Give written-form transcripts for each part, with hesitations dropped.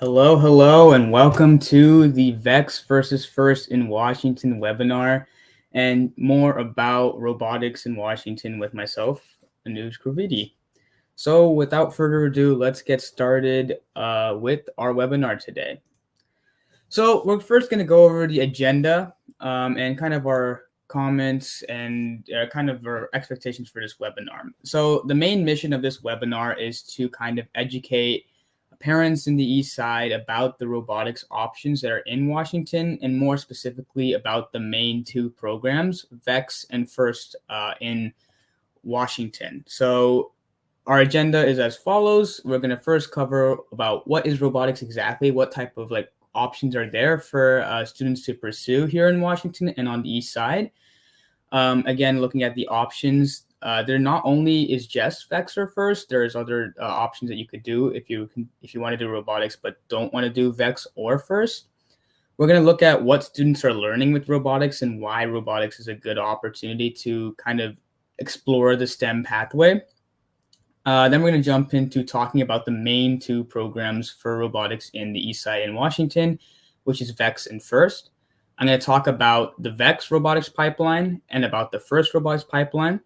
Hello, and welcome to the VEX versus FIRST in Washington webinar and more about robotics in Washington with myself, Anuj Kravidi. So without further ado, let's get started with our webinar today. So we're first going to go over the agenda and kind of our comments and kind of our expectations for this webinar. So the main mission of this webinar is to kind of educate parents in the East Side about the robotics options that are in Washington, and more specifically about the main two programs, VEX and FIRST, in Washington. So our agenda is as follows. We're going to first cover about what is robotics exactly, what type of options are there for students to pursue here in Washington and on the East Side. Again, looking at the options, there not only is just VEX or FIRST, there's other options that you could do if you want to do robotics but don't want to do VEX or FIRST. We're going to look at what students are learning with robotics and why robotics is a good opportunity to kind of explore the STEM pathway. Then we're going to jump into talking about the main two programs for robotics in the East Side in Washington, which is VEX and FIRST. I'm going to talk about the VEX robotics pipeline and about the FIRST robotics pipeline.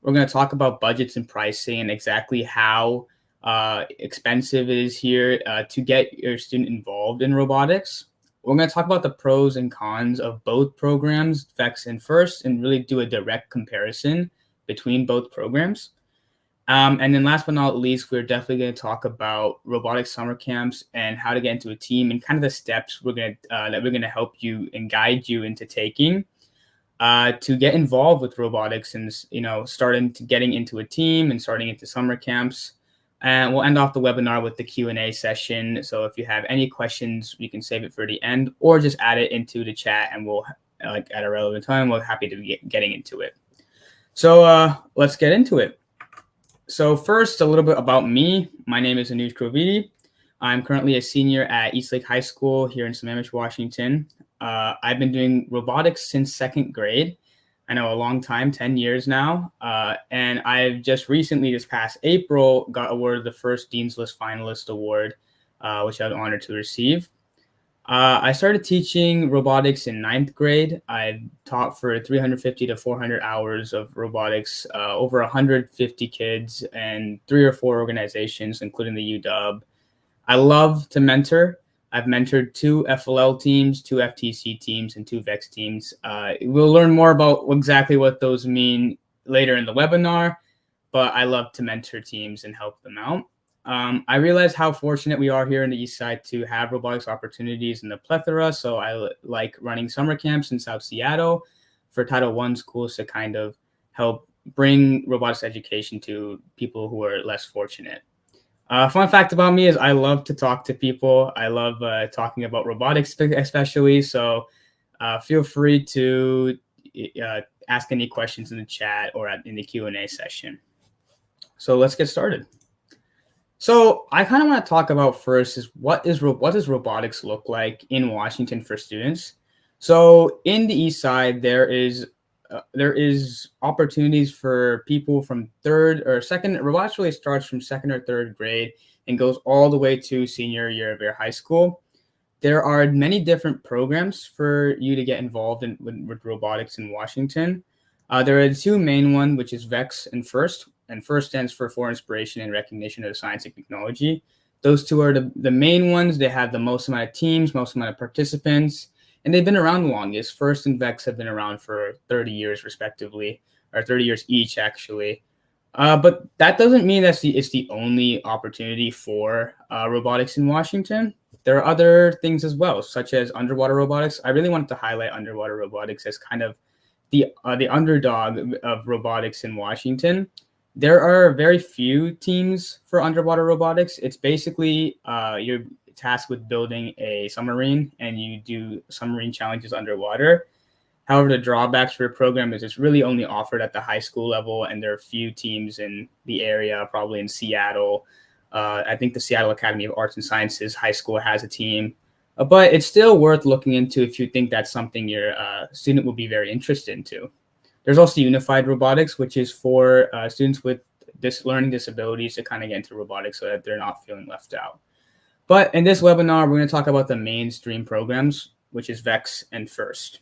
We're going to talk about budgets and pricing and exactly how expensive it is here to get your student involved in robotics. We're going to talk about the pros and cons of both programs, VEX and FIRST, and really do a direct comparison between both programs. And then last but not least, we're definitely going to talk about robotics summer camps and how to get into a team and kind of the steps that we're going to help you and guide you into taking to get involved with robotics and, starting to getting into a team and starting into summer camps. And we'll end off the webinar with the Q&A session. So if you have any questions, you can save it for the end or just add it into the chat and we'll, at a relevant time, we're happy to be getting into it. So let's get into it. So first, a little bit about me. My name is Anuj Kravidi. I'm currently a senior at Eastside High School here in Sammamish, Washington. I've been doing robotics since second grade. I know, a long time, 10 years now. And I've just recently, this past April, got awarded the first Dean's List Finalist Award, which I was honored to receive. I started teaching robotics in ninth grade. I taught for 350 to 400 hours of robotics, over 150 kids and 3 or 4 organizations, including the UW. I love to mentor. I've mentored 2 FLL teams, 2 FTC teams, and 2 VEX teams. We'll learn more about exactly what those mean later in the webinar, but I love to mentor teams and help them out. I realize how fortunate we are here in the East Side to have robotics opportunities in the plethora. So I like running summer camps in South Seattle for Title I schools to kind of help bring robotics education to people who are less fortunate. Fun fact about me is I love to talk to people. I love talking about robotics especially. So feel free to ask any questions in the chat or in the Q&A session. So let's get started. So I kind of want to talk about first is what does robotics look like in Washington for students? So in the East Side, there is opportunities for people from third or second. Robotics really starts from second or third grade and goes all the way to senior year of your high school. There are many different programs for you to get involved with robotics in Washington. There are 2 main ones, which is VEX and FIRST. And FIRST stands for Inspiration and Recognition of Science and Technology. Those 2 are the main ones. They have the most amount of teams, most amount of participants, and they've been around the longest. FIRST and VEX have been around for 30 years respectively, or 30 years each actually. But that doesn't mean it's the only opportunity for robotics in Washington. There are other things as well, such as underwater robotics. I really wanted to highlight underwater robotics as kind of the underdog of robotics in Washington. There are very few teams for underwater robotics. It's basically you're tasked with building a submarine and you do submarine challenges underwater. However, the drawbacks for the program is it's really only offered at the high school level, and there are few teams in the area, probably in Seattle. I think the Seattle Academy of Arts and Sciences High School has a team. But it's still worth looking into if you think that's something your student will be very interested into. There's also unified robotics, which is for students with learning disabilities to kind of get into robotics so that they're not feeling left out. But in this webinar, we're going to talk about the mainstream programs, which is VEX and FIRST.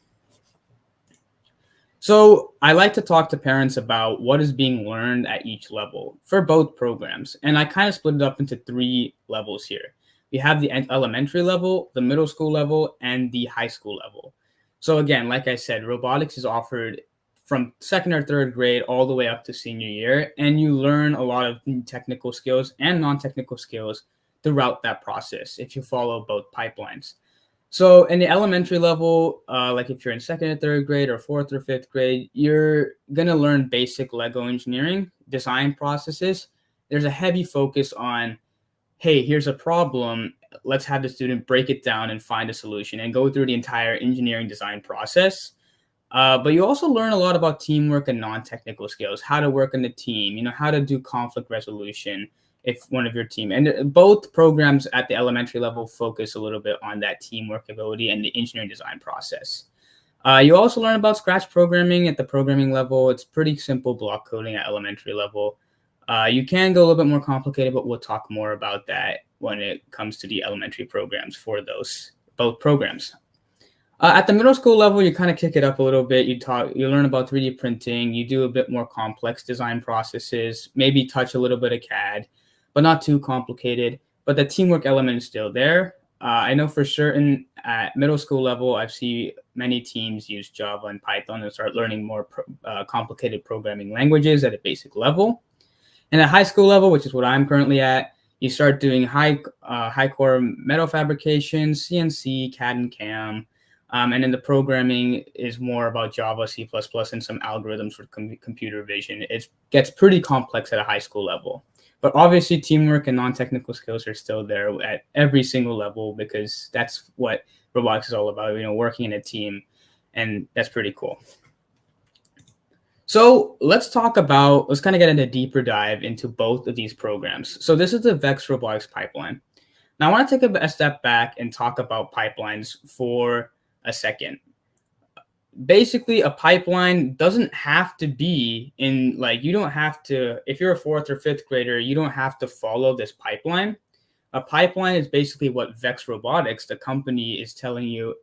So I like to talk to parents about what is being learned at each level for both programs. And I kind of split it up into 3 levels here. We have the elementary level, the middle school level, and the high school level. So again, like I said, robotics is offered from 2nd or 3rd grade all the way up to senior year. And you learn a lot of technical skills and non-technical skills throughout that process if you follow both pipelines. So in the elementary level, like if you're in 2nd or 3rd grade or 4th or 5th grade, you're going to learn basic Lego engineering, design processes. There's a heavy focus on, hey, here's a problem. Let's have the student break it down and find a solution and go through the entire engineering design process. But you also learn a lot about teamwork and non-technical skills, how to work in the team, how to do conflict resolution if one of your team. And both programs at the elementary level focus a little bit on that teamwork ability and the engineering design process. You also learn about Scratch programming at the programming level. It's pretty simple block coding at elementary level. You can go a little bit more complicated, but we'll talk more about that when it comes to the elementary programs for both programs. At the middle school level, you kind of kick it up a little bit. You learn about 3D printing. You do a bit more complex design processes, maybe touch a little bit of CAD, but not too complicated. But the teamwork element is still there. I know for certain at middle school level, I've seen many teams use Java and Python and start learning more complicated programming languages at a basic level. And at high school level, which is what I'm currently at, you start doing high core metal fabrication, CNC, CAD and CAM. And then the programming is more about Java, C++, and some algorithms for computer vision. It gets pretty complex at a high school level. But obviously, teamwork and non-technical skills are still there at every single level because that's what robotics is all about, working in a team. And that's pretty cool. So let's kind of get into a deeper dive into both of these programs. So this is the VEX robotics pipeline. Now I want to take a step back and talk about pipelines for a second. Basically, a pipeline doesn't have to be you don't have to, if you're a 4th or 5th grader, you don't have to follow this pipeline. A pipeline is basically what VEX Robotics, the company, is telling you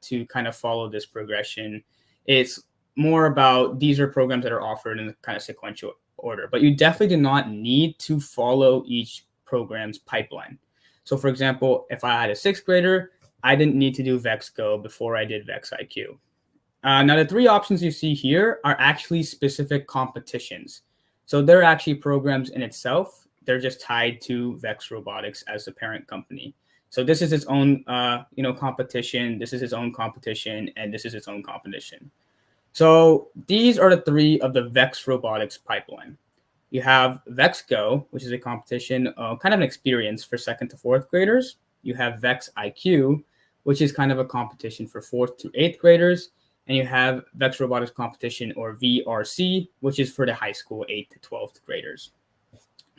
to kind of follow this progression. It's more about these are programs that are offered in kind of sequential order, but you definitely do not need to follow each program's pipeline. So for example, if I had a 6th grader, I didn't need to do VEX Go before I did VEX IQ. Now, the 3 options you see here are actually specific competitions. So they're actually programs in itself. They're just tied to VEX Robotics as the parent company. So this is its own, competition. This is its own competition, and this is its own competition. So these are the 3 of the VEX Robotics pipeline. You have VEX Go, which is a competition, kind of an experience for 2nd to 4th graders. You have VEX IQ, which is kind of a competition for 4th to 8th graders. And you have VEX Robotics Competition, or VRC, which is for the high school 8th to 12th graders.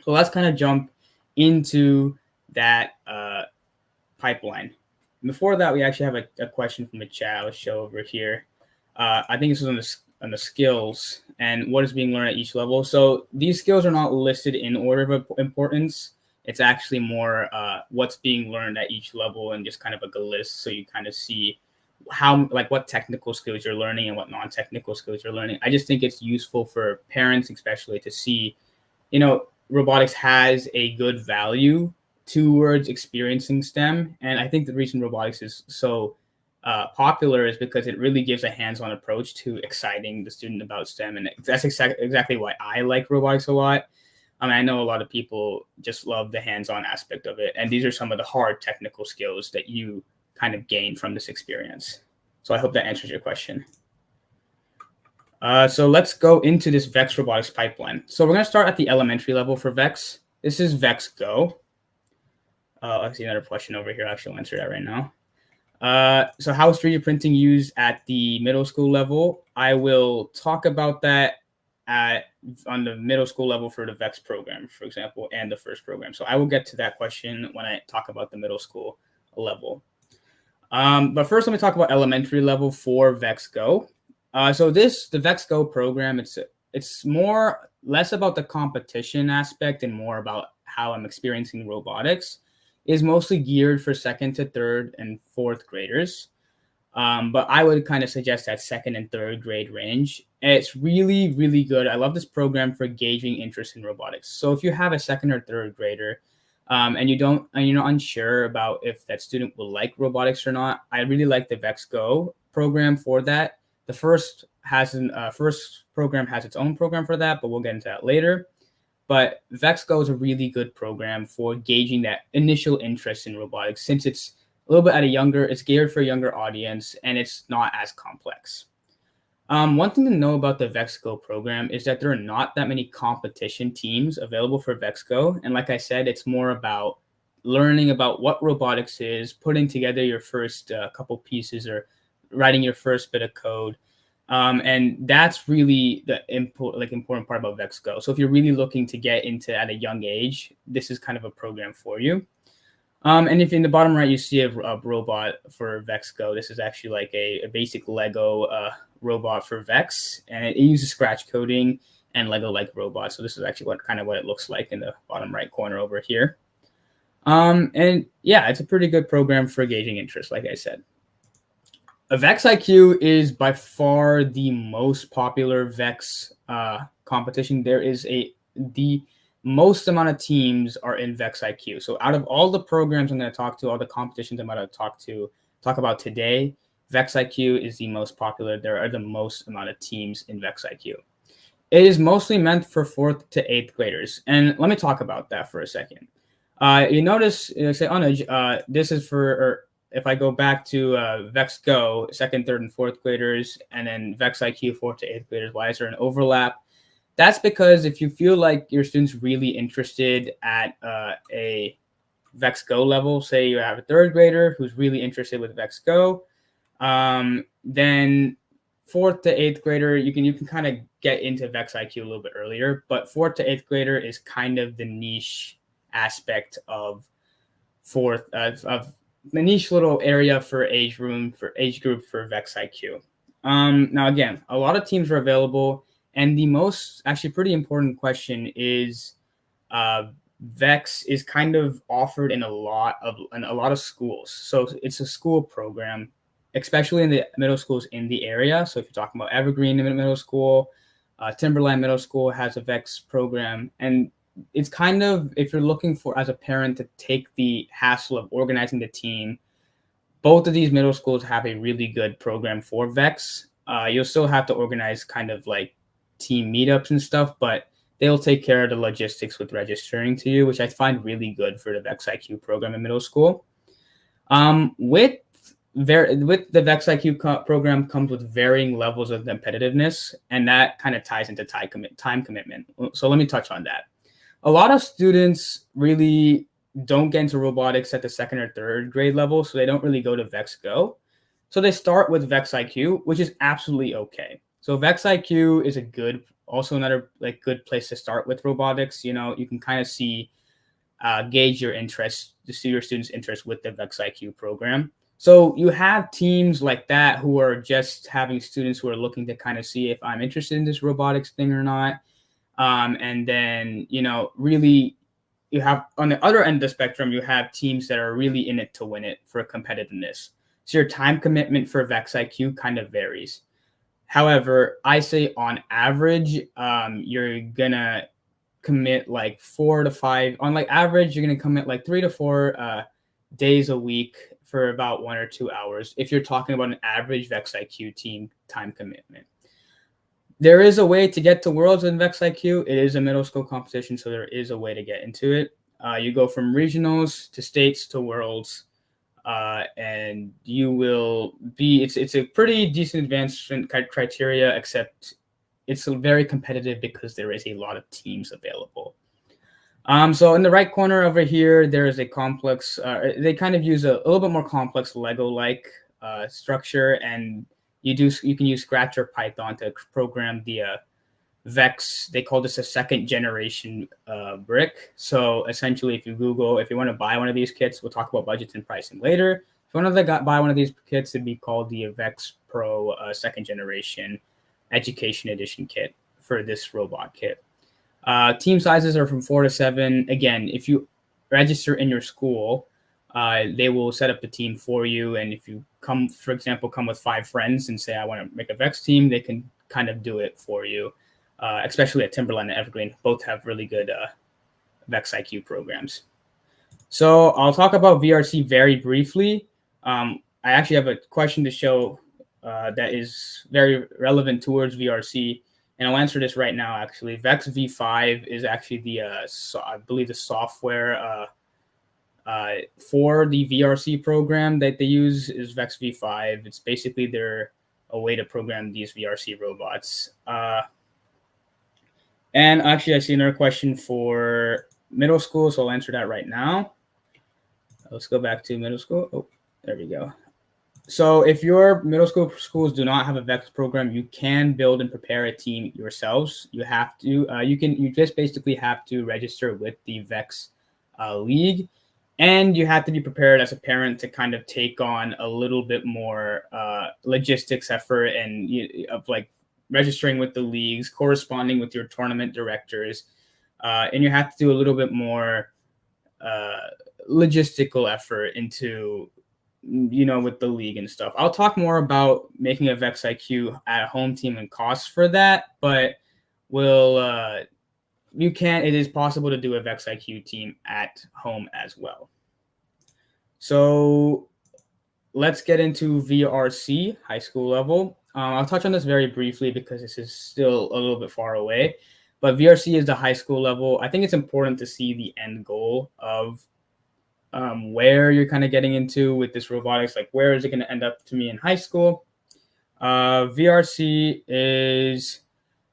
So let's kind of jump into that pipeline. Before that, we actually have a question from the chat. I'll show over here. I think this is on the skills and what is being learned at each level. So these skills are not listed in order of importance. It's actually more what's being learned at each level and just kind of a list, so you kind of see what technical skills you're learning and what non-technical skills you're learning. I just think it's useful for parents, especially, to see, robotics has a good value towards experiencing STEM. And I think the reason robotics is so popular is because it really gives a hands-on approach to exciting the student about STEM. And that's exactly why I like robotics a lot. I know a lot of people just love the hands-on aspect of it. And these are some of the hard technical skills that you kind of gain from this experience. So I hope that answers your question. So let's go into this VEX Robotics pipeline. So we're going to start at the elementary level for VEX. This is VEX Go. I see another question over here. Actually, I'll answer that right now. So how is 3D printing used at the middle school level? I will talk about that on the middle school level for the VEX program, for example, and the FIRST program. So I will get to that question when I talk about the middle school level. But first, let me talk about elementary level for VEX Go. So the VEX Go program, it's less about the competition aspect and more about how I'm experiencing robotics. is mostly geared for second to third and fourth graders. But I would kind of suggest that second and third grade range. And it's really, really good. I love this program for gauging interest in robotics. So if you have a second or third grader, and you're not unsure about if that student will like robotics or not, I really like the VEX Go program for that. The first program has its own program for that, but we'll get into that later. But VEX Go is a really good program for gauging that initial interest in robotics, since it's a little bit it's geared for a younger audience, and it's not as complex. One thing to know about the VEX Go program is that there are not that many competition teams available for VEX Go. And like I said, it's more about learning about what robotics is, putting together your first couple pieces, or writing your first bit of code. And that's really the important part about VEX Go. So if you're really looking to get into at a young age, this is kind of a program for you. And if in the bottom right, you see a robot for VEX Go, this is actually like a basic Lego robot for VEX, and it uses scratch coding and Lego-like robots. So this is actually what it looks like in the bottom right corner over here. And yeah, it's a pretty good program for gauging interest, like I said. A VEX IQ is by far the most popular VEX competition. There is the most amount of teams are in VEX IQ. So out of all the programs I'm going to talk to, all the competitions I'm going to talk about today, VEX IQ is the most popular. There are the most amount of teams in VEX IQ. It is mostly meant for 4th to 8th graders. And let me talk about that for a second. You notice, say, Anuj, this is for, if I go back to VEX Go, 2nd, 3rd, and 4th graders, and then VEX IQ, 4th to 8th graders, why is there an overlap? That's because if you feel like your student's really interested at a VEX Go level, say you have a 3rd grader who's really interested with VEX Go, then 4th to 8th grader, you can kind of get into VEX IQ a little bit earlier, but 4th to 8th grader is kind of the niche aspect of of the niche little area for age group for VEX IQ. Now again, a lot of teams are available. And the most actually pretty important question is, VEX is kind of offered in a lot of schools. So it's a school program, especially in the middle schools in the area. So if you're talking about Evergreen Middle School, Timberland Middle School has a VEX program. And it's kind of, if you're looking for, as a parent, to take the hassle of organizing the team, both of these middle schools have a really good program for VEX. You'll still have to organize kind of like team meetups and stuff, but they'll take care of the logistics with registering to you, which I find really good for the VEX IQ program in middle school. With the VEX IQ program comes with varying levels of competitiveness, and that kind of ties into time commitment. So let me touch on that. A lot of students really don't get into robotics at the 2nd or 3rd grade level, so they don't really go to VEX Go. So they start with VEX IQ, which is absolutely okay. So VEX IQ is another good place to start with robotics. You know, you can kind of gauge your interest, to see your students' interest with the VEX IQ program. So you have teams like that who are just having students who are looking to kind of see if I'm interested in this robotics thing or not. And then, really, you have on the other end of the spectrum, you have teams that are really in it to win it for competitiveness. So your time commitment for VEX IQ kind of varies. However, I say on average, you're going to commit like 4 to 5. On average, you're going to commit like 3 to 4 days a week for about 1 or 2 hours, if you're talking about an average VEX IQ team time commitment. There is a way to get to Worlds in VEX IQ. It is a middle school competition, so there is a way to get into it. You go from regionals to states to Worlds. And you will be, it's a pretty decent advancement criteria, except it's very competitive because there is a lot of teams available. So in the right corner over here, there is a complex, they kind of use a little bit more complex Lego-like structure, and you can use Scratch or Python to program the VEX. They call this a 2nd generation brick. So essentially, if you want to buy one of these kits, we'll talk about budgets and pricing later. If you want to buy one of these kits, it'd be called the VEX Pro 2nd generation education edition kit for this robot kit. Team sizes are from 4 to 7. Again, if you register in your school, They will set up the team for you. And if you come, for example, come with 5 friends and say, I want to make a VEX team, they can kind of do it for you, especially at Timberline and Evergreen. Both have really good VEX IQ programs. So I'll talk about VRC very briefly. I actually have a question to show that is very relevant towards VRC, and I'll answer this right now. Actually, VEX V5 is actually the I believe the software for the VRC program that they use is VEX V5. It's basically a way to program these VRC robots. And actually, I see another question for middle school, so I'll answer that right now. Let's go back to middle school. Oh, there we go. So if your middle school schools do not have a VEX program, you can build and prepare a team yourselves. You have to, you just basically have to register with the VEX league, and you have to be prepared as a parent to kind of take on a little bit more logistics effort and of like registering with the leagues, corresponding with your tournament directors, and you have to do a little bit more logistical effort into, with the league and stuff. I'll talk more about making a VEX IQ at home team and costs for that, but it is possible to do a VEX IQ team at home as well. So let's get into VRC, high school level. I'll touch on this very briefly because this is still a little bit far away, but VRC is the high school level. I think it's important to see the end goal of where you're kind of getting into with this robotics, like where is it going to end up to me in high school. VRC is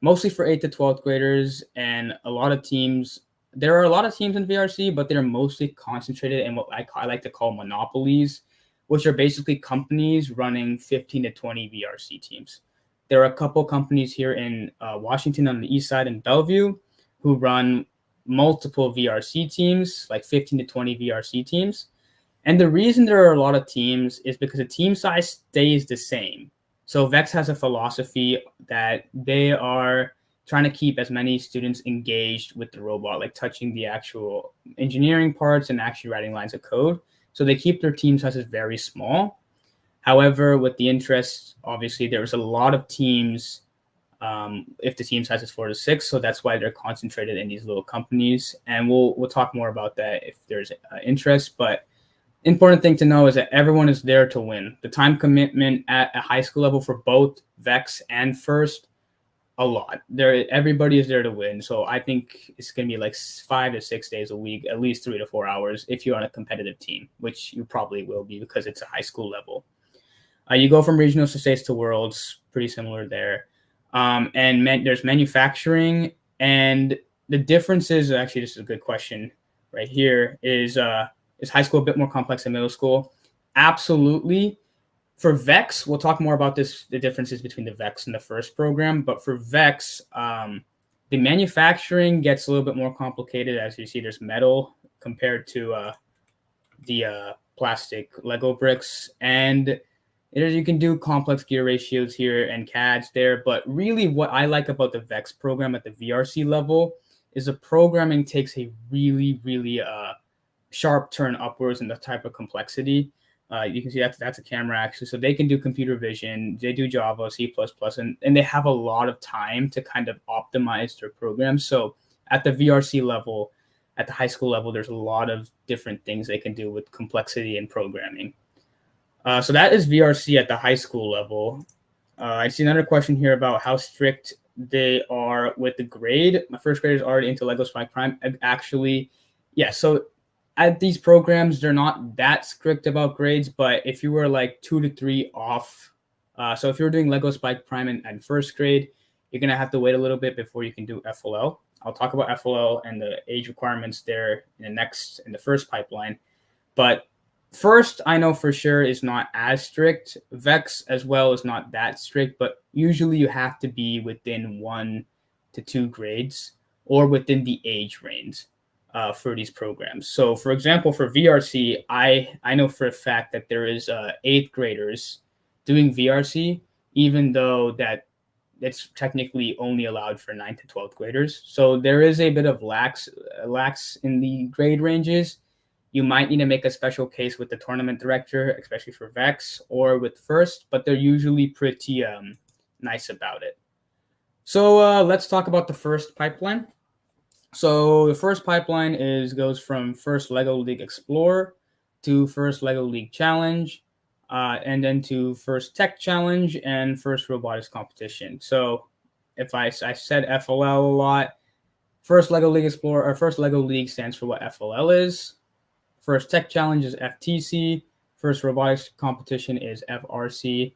mostly for 8th to 12th graders, and there are a lot of teams in VRC, but they're mostly concentrated in what I like to call monopolies, which are basically companies running 15 to 20 VRC teams. There are a couple companies here in Washington on the Eastside and Bellevue who run multiple VRC teams, like 15 to 20 VRC teams. And the reason there are a lot of teams is because the team size stays the same. So VEX has a philosophy that they are trying to keep as many students engaged with the robot, like touching the actual engineering parts and actually writing lines of code. So they keep their team sizes very small. However, with the interest, obviously, there's a lot of teams if the team size is 4 to 6. So that's why they're concentrated in these little companies. And we'll talk more about that if there's interest. But important thing to know is that everyone is there to win. The time commitment at a high school level for both VEX and FIRST, a lot. Everybody is there to win. So I think it's going to be like 5 to 6 days a week, at least 3 to 4 hours if you're on a competitive team, which you probably will be because it's a high school level. You go from regionals to states to worlds, pretty similar there. There's manufacturing, and the differences, actually, this is a good question right here, is high school a bit more complex than middle school? Absolutely. For VEX, we'll talk more about the differences between the VEX and the FIRST program, but for VEX, the manufacturing gets a little bit more complicated. As you see, there's metal compared to the plastic Lego bricks, and you can do complex gear ratios here and CADs there, but really what I like about the VEX program at the VRC level is the programming takes a really, really sharp turn upwards in the type of complexity. You can see that's a camera actually. So they can do computer vision, they do Java, C++, and they have a lot of time to kind of optimize their programs. So at the VRC level, at the high school level, there's a lot of different things they can do with complexity and programming. So that is VRC at the high school level. I see another question here about how strict they are with the grade. My first grader is already into Lego Spike Prime. Actually, yeah, so at these programs, they're not that strict about grades, but if you were like 2 to 3 off, so if you're doing Lego Spike Prime in first grade, you're going to have to wait a little bit before you can do FLL. I'll talk about FLL and the age requirements there in the first pipeline. But FIRST, I know for sure, is not as strict. VEX as well is not that strict, but usually you have to be within 1 to 2 grades or within the age range for these programs. So, for example, for VRC, I know for a fact that there is 8th graders doing VRC, even though it's technically only allowed for 9th to 12th graders. So there is a bit of lax in the grade ranges. You might need to make a special case with the tournament director, especially for VEX or with FIRST, but they're usually pretty nice about it. So let's talk about the FIRST pipeline. So the first pipeline goes from first LEGO League Explorer to first LEGO League Challenge, and then to first Tech Challenge and first Robotics Competition. So if I said FLL a lot, first LEGO League Explorer or first LEGO League stands for what FLL is. First Tech Challenge is FTC. First Robotics Competition is FRC.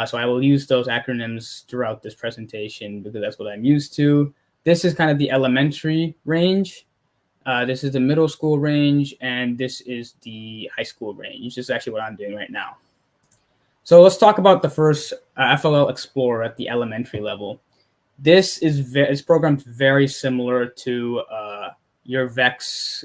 So I will use those acronyms throughout this presentation because that's what I'm used to. This is kind of the elementary range. This is the middle school range, and this is the high school range. This is actually what I'm doing right now. So let's talk about the first FLL Explorer at the elementary level. This is programmed very similar to your VEX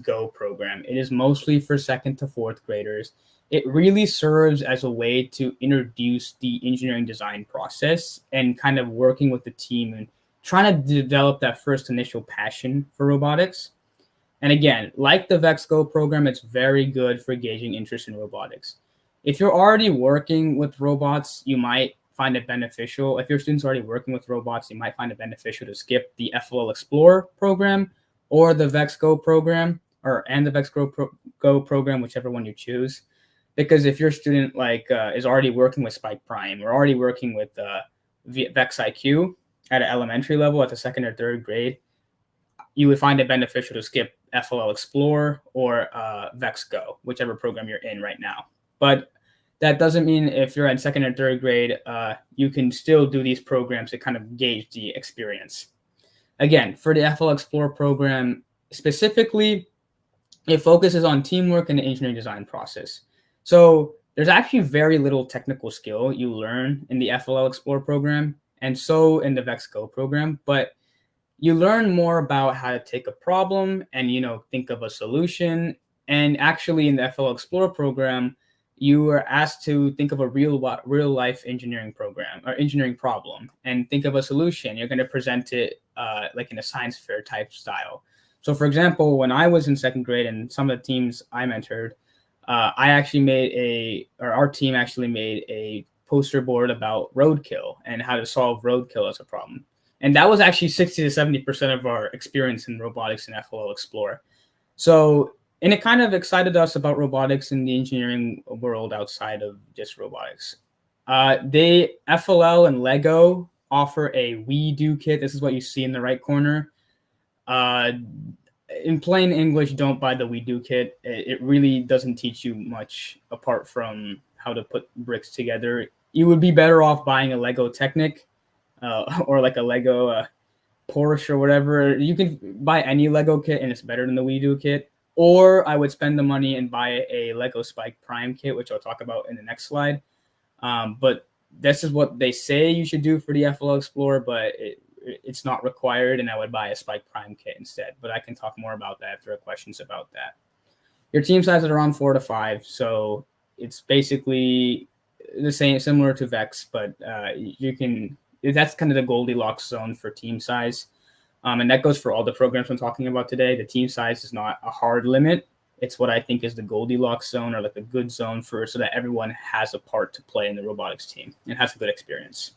Go program. It is mostly for 2nd to 4th graders. It really serves as a way to introduce the engineering design process and kind of working with the team and trying to develop that first initial passion for robotics. And again, like the VEX Go program, it's very good for gauging interest in robotics. If you're already working with robots, you might find it beneficial. If your student's already working with robots, you might find it beneficial to skip the FLL Explorer program or the VEX Go program, and the VEX Go program, whichever one you choose. Because if your student is already working with Spike Prime or already working with VEX IQ at an elementary level at the 2nd or 3rd grade, you would find it beneficial to skip FLL Explorer or VEX Go, whichever program you're in right now. But that doesn't mean if you're in 2nd or 3rd grade, you can still do these programs to kind of gauge the experience. Again, for the FLL Explorer program specifically, it focuses on teamwork and the engineering design process. So there's actually very little technical skill you learn in the FLL Explorer program, and so in the VEX Go program, but you learn more about how to take a problem and, think of a solution. And actually in the FLL Explorer program, you are asked to think of a real life engineering program or engineering problem and think of a solution. You're going to present it like in a science fair type style. So for example, when I was in 2nd grade and some of the teams I mentored, our team actually made a poster board about roadkill and how to solve roadkill as a problem. And that was actually 60 to 70% of our experience in robotics in FLL Explorer. And it kind of excited us about robotics in the engineering world outside of just robotics. FLL and LEGO offer a We Do kit. This is what you see in the right corner. In plain English, don't buy the We Do kit. It really doesn't teach you much apart from how to put bricks together. You would be better off buying a Lego Technic or like a Lego Porsche or whatever. You can buy any Lego kit and it's better than the We Do kit. Or I would spend the money and buy a Lego Spike Prime kit, which I'll talk about in the next slide. But this is what they say you should do for the FLL Explorer, but it's not required, and I would buy a Spike Prime kit instead. But I can talk more about that if there are questions about that. Your team size is around 4 to 5, so it's basically the same, similar to VEX, but that's kind of the Goldilocks zone for team size. And that goes for all the programs I'm talking about today. The team size is not a hard limit. It's what I think is the Goldilocks zone, or like a good zone so that everyone has a part to play in the robotics team and has a good experience.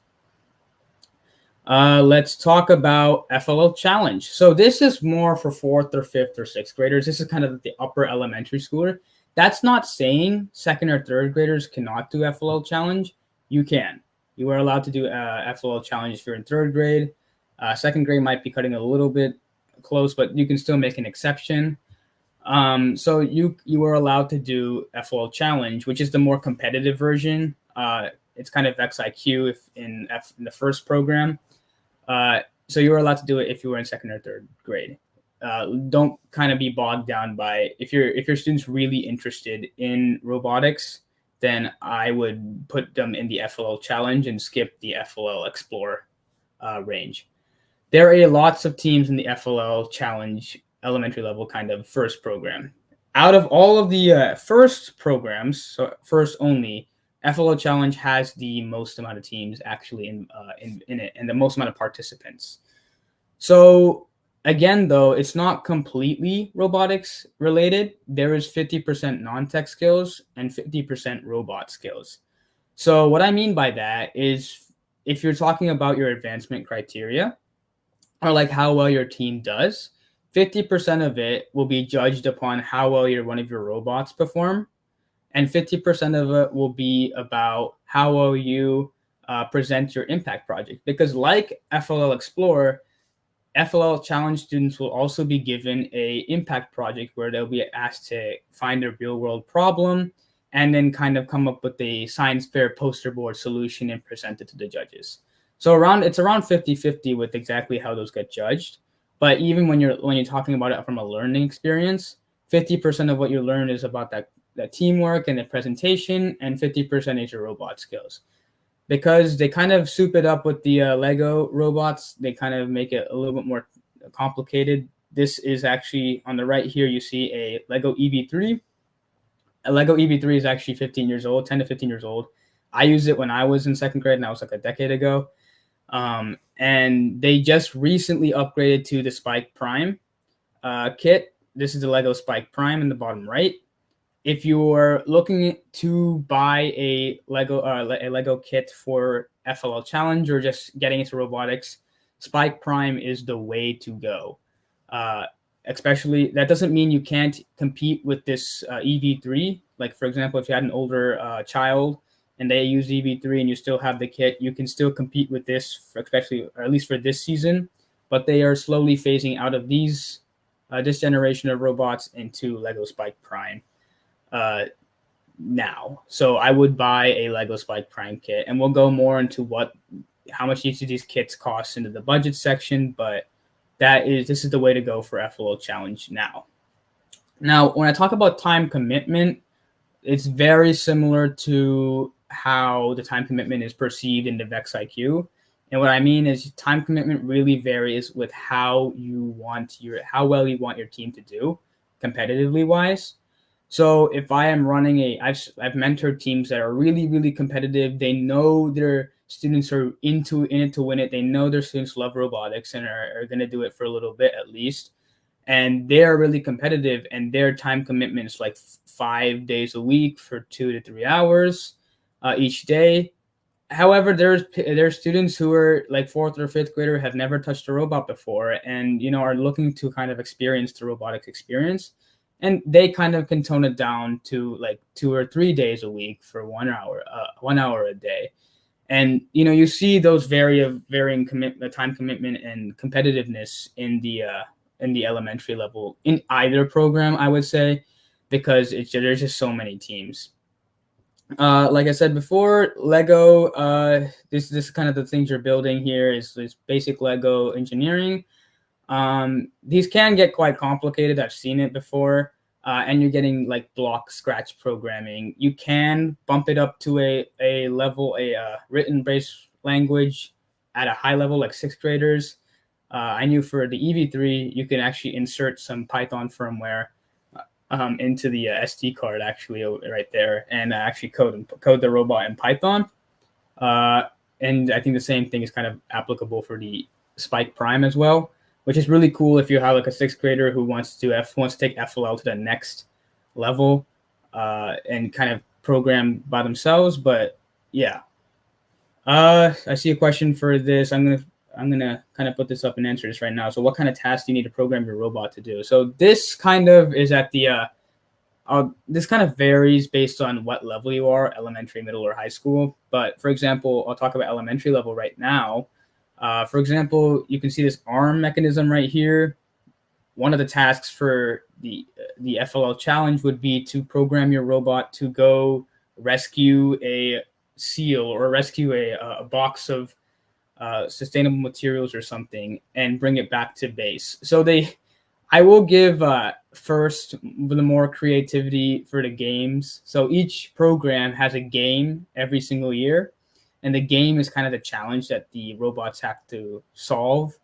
Let's talk about FLL Challenge. So this is more for 4th or 5th or 6th graders. This is kind of the upper elementary schooler. That's not saying 2nd or 3rd graders cannot do FLL Challenge. You can. You are allowed to do FLL Challenge if you're in 3rd grade. 2nd grade might be cutting a little bit close, but you can still make an exception. So you are allowed to do FLL Challenge, which is the more competitive version. It's kind of XIQ in the first program. So you're allowed to do it if you were in 2nd or 3rd grade. Don't kind of be bogged down by if your student's really interested in robotics, then I would put them in the FLL Challenge and skip the FLL Explorer range. There are lots of teams in the FLL Challenge elementary level kind of first program. Out of all of the first programs, so first only, FLL Challenge has the most amount of teams actually in it and the most amount of participants. So Again, though, it's not completely robotics related. There is 50% non-tech skills and 50% robot skills. So what I mean by that is if you're talking about your advancement criteria or like how well your team does, 50% of it will be judged upon how well one of your robots perform, and 50% of it will be about how well you present your impact project. Because like FLL Explorer, FLL Challenge students will also be given a impact project where they'll be asked to find a real world problem and then kind of come up with a science fair poster board solution and present it to the judges. So it's around 50-50 with exactly how those get judged. But even when you're talking about it from a learning experience, 50% of what you learn is about that teamwork and the presentation, and 50% is your robot skills. Because they kind of soup it up with the Lego robots, they kind of make it a little bit more complicated. This is actually on the right here, you see a Lego EV3. A Lego EV3 is actually 15 years old, 10 to 15 years old. I used it when I was in second grade, and that was like a decade ago. And they just recently upgraded to the Spike Prime kit. This is the Lego Spike Prime in the bottom right. If you're looking to buy a Lego kit for FLL Challenge or just getting into robotics, Spike Prime is the way to go. Especially, that doesn't mean you can't compete with this EV3. Like, for example, if you had an older child and they use EV3 and you still have the kit, you can still compete with this, especially, or at least for this season. But they are slowly phasing out of this generation of robots into Lego Spike Prime now. So I would buy a Lego Spike Prime kit, and we'll go more into how much each of these kits cost into the budget section, but this is the way to go for FLL Challenge now. Now, when I talk about time commitment, it's very similar to how the time commitment is perceived in the VEX IQ. And what I mean is time commitment really varies with how well you want your team to do competitively wise. So if I am running I've mentored teams that are really, really competitive. They know their students are in it to win it. They know their students love robotics and are going to do it for a little bit at least. And they're really competitive, and their time commitment is like 5 days a week for 2 to 3 hours each day. However, there's students who are like fourth or fifth grader, have never touched a robot before, and are looking to kind of experience the robotics experience. And they kind of can tone it down to like 2 or 3 days a week for 1 hour, 1 hour a day. And you see those varying time commitment and competitiveness in the elementary level in either program, I would say, because there's just so many teams. Like I said before, Lego. This is kind of the things you're building here is basic Lego engineering. These can get quite complicated. I've seen it before, and you're getting like block scratch programming. You can bump it up to a level, written based language at a high level, like sixth graders. I knew for the EV3, you can actually insert some Python firmware into the SD card actually right there, and actually code the robot in Python. And I think the same thing is kind of applicable for the Spike Prime as well, which is really cool if you have like a sixth grader who wants to take FLL to the next level and kind of program by themselves. But yeah, I see a question for this. I'm gonna kind of put this up and answer this right now. So, what kind of tasks do you need to program your robot to do? So this kind of is at the this kind of varies based on what level you are, elementary, middle, or high school. But for example, I'll talk about elementary level right now. For example, you can see this arm mechanism right here. One of the tasks for the FLL challenge would be to program your robot to go rescue a seal or rescue a box of sustainable materials or something and bring it back to base. So I will give first the more creativity for the games. So each program has a game every single year, and the game is kind of the challenge that the robots have to solve.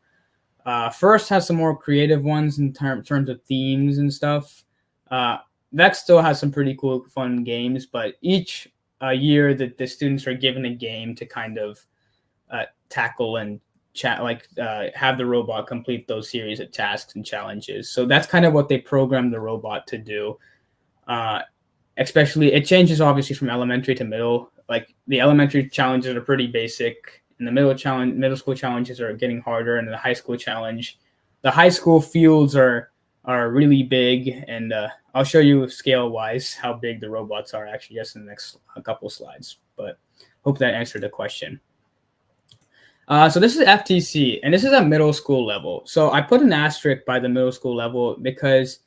First has some more creative ones in terms of themes and stuff. VEX still has some pretty cool, fun games, but each year that the students are given a game to kind of tackle and have the robot complete those series of tasks and challenges. So that's kind of what they programmed the robot to do. Especially, it changes obviously from elementary to middle. Like the elementary challenges are pretty basic, and the middle school challenges are getting harder, and the high school fields are really big. And I'll show you scale wise how big the robots are actually just in the next couple slides. But hope that answered the question. So this is FTC, and this is at middle school level. So I put an asterisk by the middle school level because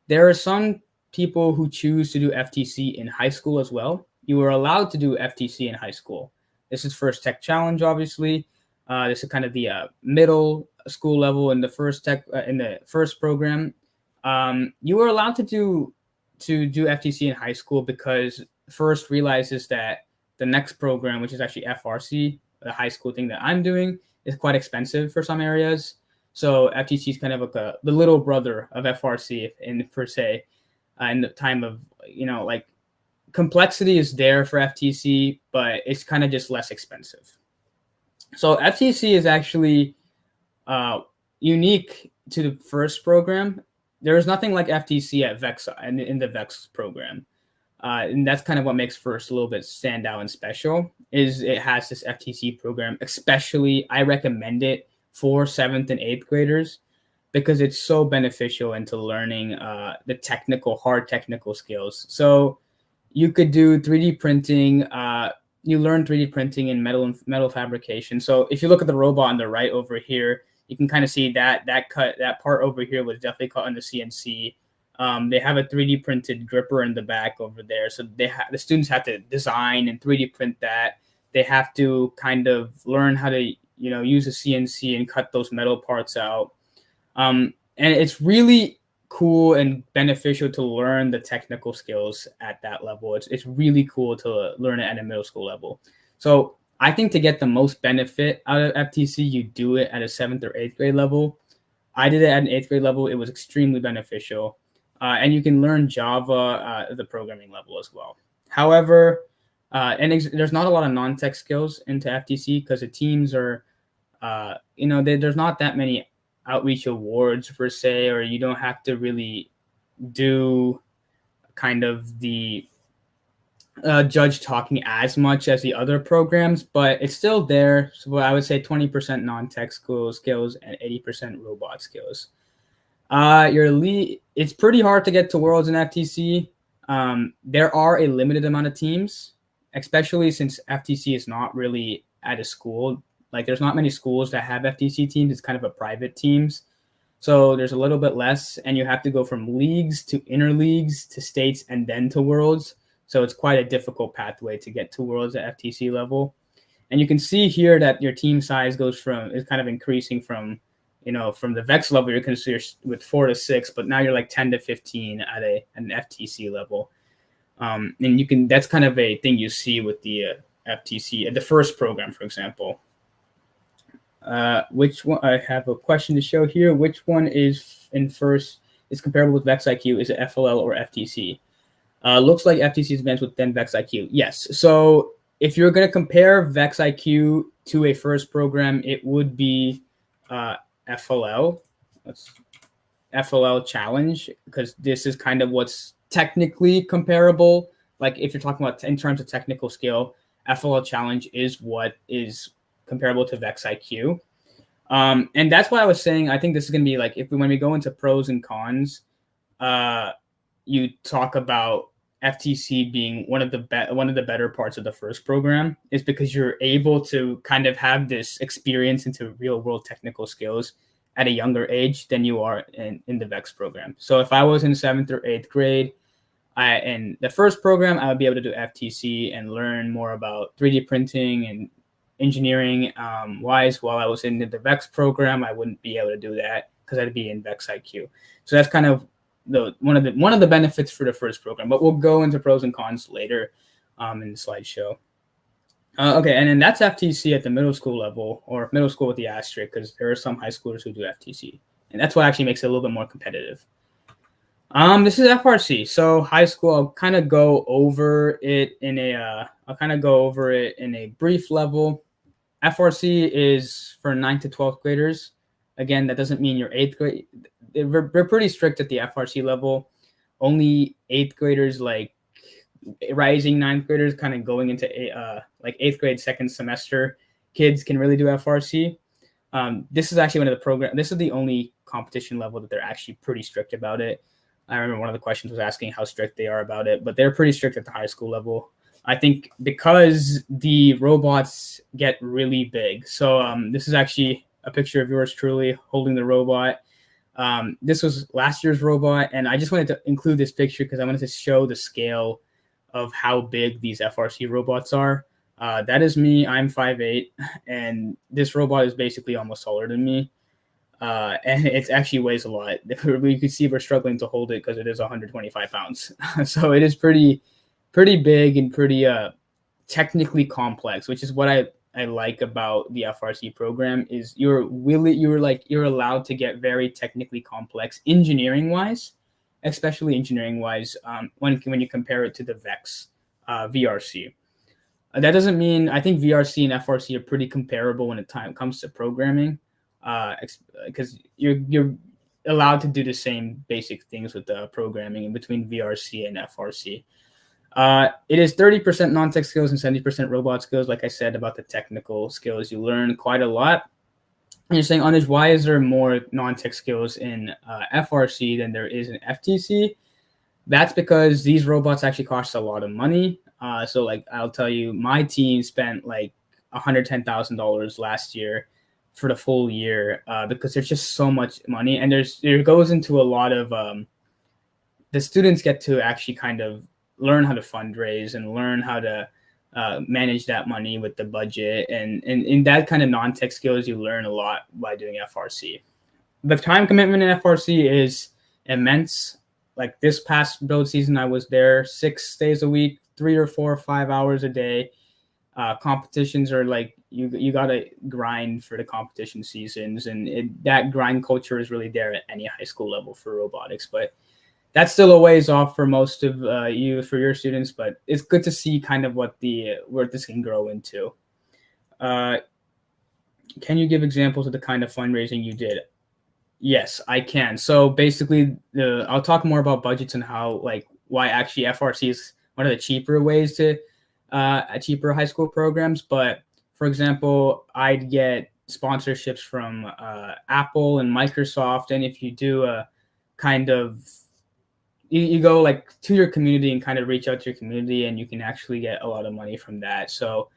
there are some people who choose to do FTC in high school as well. You are allowed to do FTC in high school. This is First Tech Challenge, obviously. This is kind of the middle school level in the first program. You are allowed to do FTC in high school because First realizes that the next program, which is actually FRC, the high school thing that I'm doing, is quite expensive for some areas. So FTC is kind of like the little brother of FRC in per se. In the time of, like complexity is there for FTC, but it's kind of just less expensive. So FTC is actually unique to the first program. There is nothing like FTC at VEX in the VEX program. And that's kind of what makes First a little bit stand out and special, is it has this FTC program. Especially, I recommend it for 7th and 8th graders because it's so beneficial into learning the hard technical skills. So you could do 3D printing. You learn 3D printing and metal fabrication. So if you look at the robot on the right over here, you can kind of see that part over here was definitely cut on the CNC. They have a 3D printed gripper in the back over there. So the students have to design and 3D print that. They have to kind of learn how to, use a CNC and cut those metal parts out. And it's really cool and beneficial to learn the technical skills at that level. It's really cool to learn it at a middle school level. So I think to get the most benefit out of FTC, you do it at a 7th or 8th grade level. I did it at an 8th grade level. It was extremely beneficial. And you can learn Java at the programming level as well. However, there's not a lot of non-tech skills into FTC because the teams are, there's not that many outreach awards per se, or you don't have to really do kind of the judge talking as much as the other programs, but it's still there. So I would say 20% non-tech skills and 80% robot skills. It's pretty hard to get to Worlds in FTC. There are a limited amount of teams, especially since FTC is not really at a school. Like there's not many schools that have FTC teams. It's kind of a private teams. So there's a little bit less, and you have to go from leagues to interleagues to states and then to Worlds. So it's quite a difficult pathway to get to Worlds at FTC level. And you can see here that your team size is kind of increasing from the VEX level, you're considered with 4 to 6, but now you're like 10 to 15 at an FTC level. And that's kind of a thing you see with the FTC at the first program, for example. Which one? I have a question to show here. Which one is comparable with VEX IQ? Is it FLL or FTC? Looks like FTC is advanced with 10 VEX IQ. Yes. So if you're going to compare VEX IQ to a first program, it would be FLL. FLL challenge, because this is kind of what's technically comparable. Like if you're talking about in terms of technical skill, FLL challenge is what is comparable to VEX IQ. And that's why I was saying I think this is going to be like when we go into pros and cons, you talk about FTC being one of the better parts of the first program is because you're able to kind of have this experience into real world technical skills at a younger age than you are in the VEX program. So if I was in 7th or 8th grade, in the first program, I would be able to do FTC and learn more about 3D printing and engineering wise. While I was in the VEX program, I wouldn't be able to do that because I'd be in VEX IQ. So that's kind of one of the benefits for the first program, but we'll go into pros and cons later in the slideshow. Okay, and then that's FTC at the middle school level, or middle school with the asterisk, because there are some high schoolers who do FTC, and that's what actually makes it a little bit more competitive. This is FRC, so high school. I'll kind of go over it in a brief level. FRC is for 9th to 12th graders. Again, that doesn't mean you're 8th grade. We're pretty strict at the FRC level. Only 8th graders, like rising 9th graders, kind of going into like 8th grade second semester, kids can really do FRC. This is actually one of the program. This is the only competition level that they're actually pretty strict about it. I remember one of the questions was asking how strict they are about it, but they're pretty strict at the high school level. I think because the robots get really big. So this is actually a picture of yours truly holding the robot. This was last year's robot, and I just wanted to include this picture because I wanted to show the scale of how big these FRC robots are. That is me. I'm 5'8", and this robot is basically almost taller than me. And it actually weighs a lot. You can see we're struggling to hold it because it is 125 pounds. So it is pretty big and pretty technically complex, which is what I like about the FRC program is you're allowed to get very technically complex engineering wise, especially engineering wise when you compare it to the VEX VRC. That doesn't mean I think VRC and FRC are pretty comparable when it comes to programming, because you're allowed to do the same basic things with the programming in between VRC and FRC. It is 30% non-tech skills and 70% robot skills. Like I said about the technical skills, you learn quite a lot. And you're saying, Anuj, why is there more non-tech skills in FRC than there is in FTC? That's because these robots actually cost a lot of money. So like I'll tell you, my team spent like $110,000 last year for the full year because there's just so much money, and there goes into a lot of the students get to actually kind of learn how to fundraise and learn how to manage that money with the budget, and in that kind of non-tech skills you learn a lot by doing FRC. The time commitment in FRC is immense. Like this past build season, I was there 6 days a week, 3 or 4 or 5 hours a day. Competitions are like you gotta grind for the competition seasons, and that grind culture is really there at any high school level for robotics. But that's still a ways off for most of for your students. But it's good to see kind of where this can grow into. Can you give examples of the kind of fundraising you did? Yes, I can. So basically, I'll talk more about budgets and why actually FRC is one of the cheaper ways to cheaper high school programs. But for example, I'd get sponsorships from Apple and Microsoft, and if you do a kind of you go like to your community and kind of reach out to your community, and you can actually get a lot of money from that. So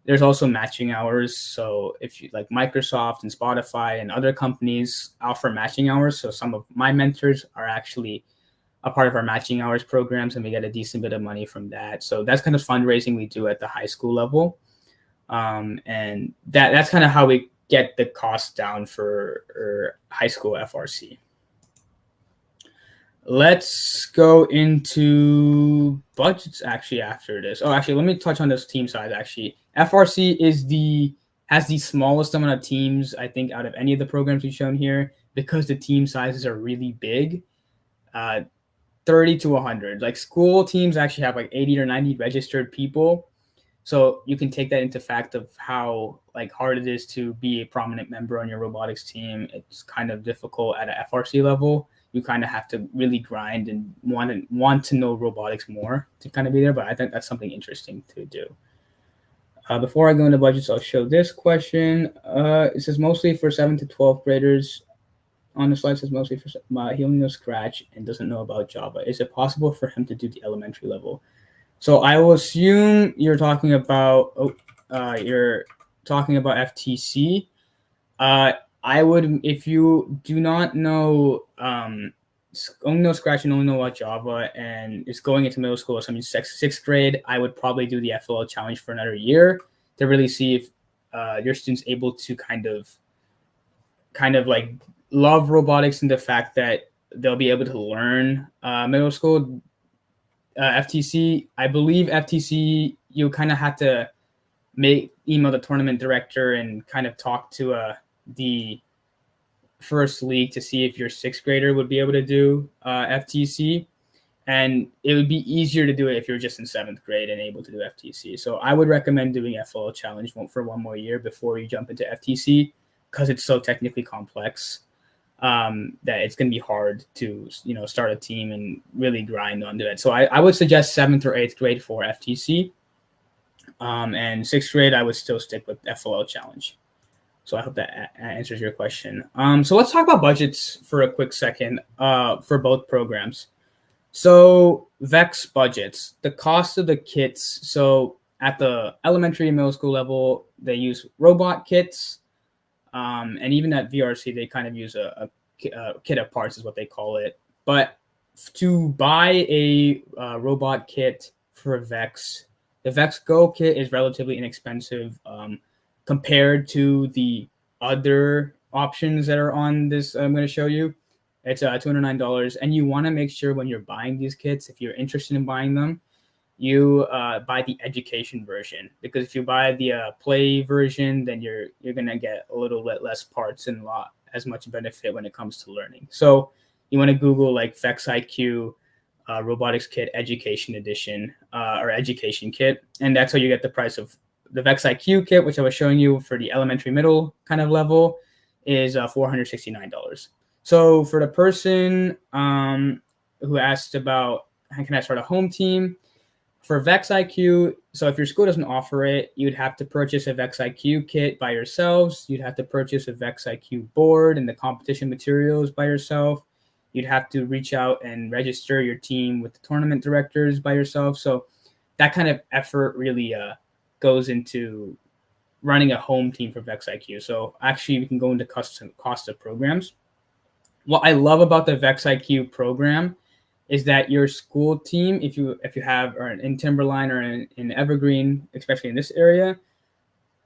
there's also matching hours. So if you like Microsoft and Spotify and other companies offer matching hours. So some of my mentors are actually a part of our matching hours programs, and we get a decent bit of money from that. So that's kind of fundraising we do at the high school level. And that's kind of how we get the cost down for high school FRC. Let's go into budgets actually after this. Oh, actually, let me touch on this team size. Actually, FRC has the smallest amount of teams, I think, out of any of the programs we've shown here, because the team sizes are really big. 30 to 100. Like school teams actually have like 80 or 90 registered people. So you can take that into fact of how like hard it is to be a prominent member on your robotics team. It's kind of difficult at a FRC level. You kind of have to really grind and want to know robotics more to kind of be there. But I think that's something interesting to do. Before I go into budgets, I'll show this question. It says mostly for 7th to 12th graders. On the slide, it says mostly for he only knows Scratch and doesn't know about Java. Is it possible for him to do the elementary level? So I will assume you're talking about FTC. I would, if you do not know, only know Scratch and only know about Java, and is going into middle school, so I mean sixth grade, I would probably do the FLL challenge for another year to really see if your student's able to kind of like love robotics and the fact that they'll be able to learn middle school. FTC, I believe FTC, you kind of have to email the tournament director and kind of talk to the first league to see if your 6th grader would be able to do FTC. And it would be easier to do it if you're just in 7th grade and able to do FTC. So I would recommend doing FLL Challenge for 1 more year before you jump into FTC, because it's so technically complex that it's going to be hard to, start a team and really grind onto it. So I would suggest 7th or 8th grade for FTC. And 6th grade, I would still stick with FLL Challenge. So I hope that answers your question. So let's talk about budgets for a quick second for both programs. So VEX budgets, the cost of the kits. So at the elementary and middle school level, they use robot kits. And even at VRC, they kind of use a kit of parts is what they call it. But to buy a robot kit for VEX, the VEX Go kit is relatively inexpensive compared to the other options that are on this I'm going to show you. It's $209, and you want to make sure when you're buying these kits, if you're interested in buying them, you buy the education version, because if you buy the play version, then you're gonna get a little bit less parts and not as much benefit when it comes to learning. So you want to Google like VEX IQ robotics kit education edition or education kit, and that's how you get the price of the VEX IQ kit, which I was showing you for the elementary middle kind of level, is $469. So for the person who asked about how can I start a home team, for VEX IQ, so if your school doesn't offer it, you'd have to purchase a VEX IQ kit by yourselves. You'd have to purchase a VEX IQ board and the competition materials by yourself. You'd have to reach out and register your team with the tournament directors by yourself. So that kind of effort really goes into running a home team for VEX IQ. So actually, we can go into cost of programs. What I love about the VEX IQ program is that your school team, if you have or in Timberline or in Evergreen, especially in this area,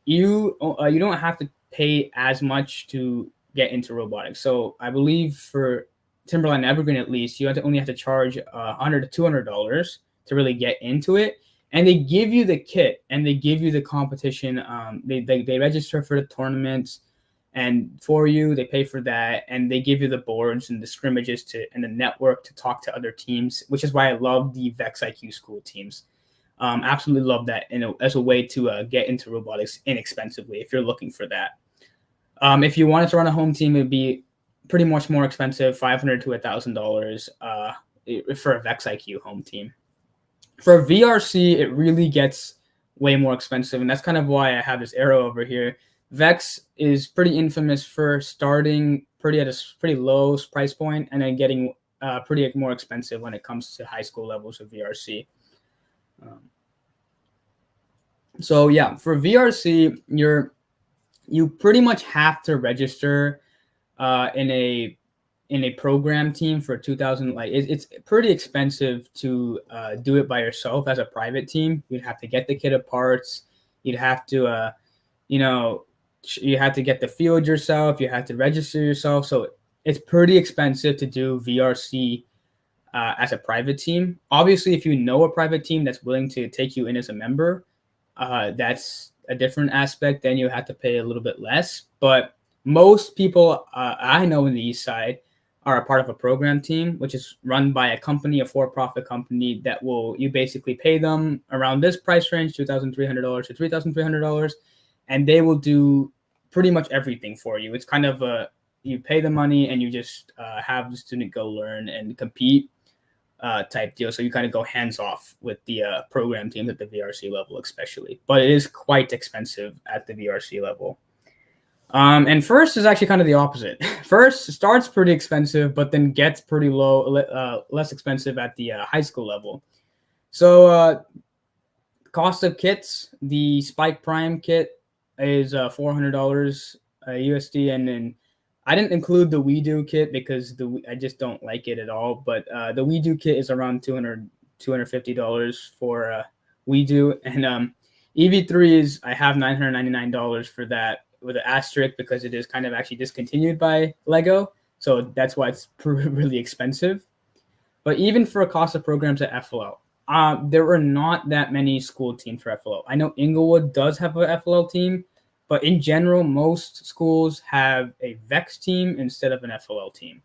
you don't have to pay as much to get into robotics. So I believe for Timberline and Evergreen, at least, you only have to charge $100 to $200 to really get into it. And they give you the kit and they give you the competition. They register for the tournaments. And for you, they pay for that, and they give you the boards and the scrimmages and the network to talk to other teams, which is why I love the VEX IQ school teams. Absolutely love that as a way to get into robotics inexpensively if you're looking for that. If you wanted to run a home team, it'd be pretty much more expensive, $500 to $1,000 for a VEX IQ home team. For VRC, it really gets way more expensive, and that's kind of why I have this arrow over here. VEX is pretty infamous for starting at a pretty low price point and then getting pretty more expensive when it comes to high school levels of VRC. So yeah, for VRC, you pretty much have to register in a program team for 2,000. Like it's pretty expensive to do it by yourself as a private team. You'd have to get the kit of parts. You'd have to you have to get the field yourself. You have to register yourself. So it's pretty expensive to do VRC as a private team. Obviously, if you know a private team that's willing to take you in as a member, that's a different aspect. Then you have to pay a little bit less. But most people I know in the Eastside are a part of a program team, which is run by a company, a for-profit company that you basically pay them around this price range, $2,300 to $3,300. And they will do pretty much everything for you. It's kind of you pay the money and you just have the student go learn and compete type deal. So you kind of go hands off with the program teams at the VRC level, especially. But it is quite expensive at the VRC level. And FIRST is actually kind of the opposite. FIRST starts pretty expensive, but then gets pretty low, less expensive at the high school level. So cost of kits, the Spike Prime kit is $400 USD, and then I didn't include the WeDo kit because I just don't like it at all. But the WeDo kit is around $250 for WeDo, and EV3 I have $999 for that with an asterisk because it is kind of actually discontinued by Lego, so that's why it's really expensive. But even for a cost of programs at FLL, there are not that many school teams for FLL. I know Inglewood does have a FLL team, but in general, most schools have a VEX team instead of an FLL team.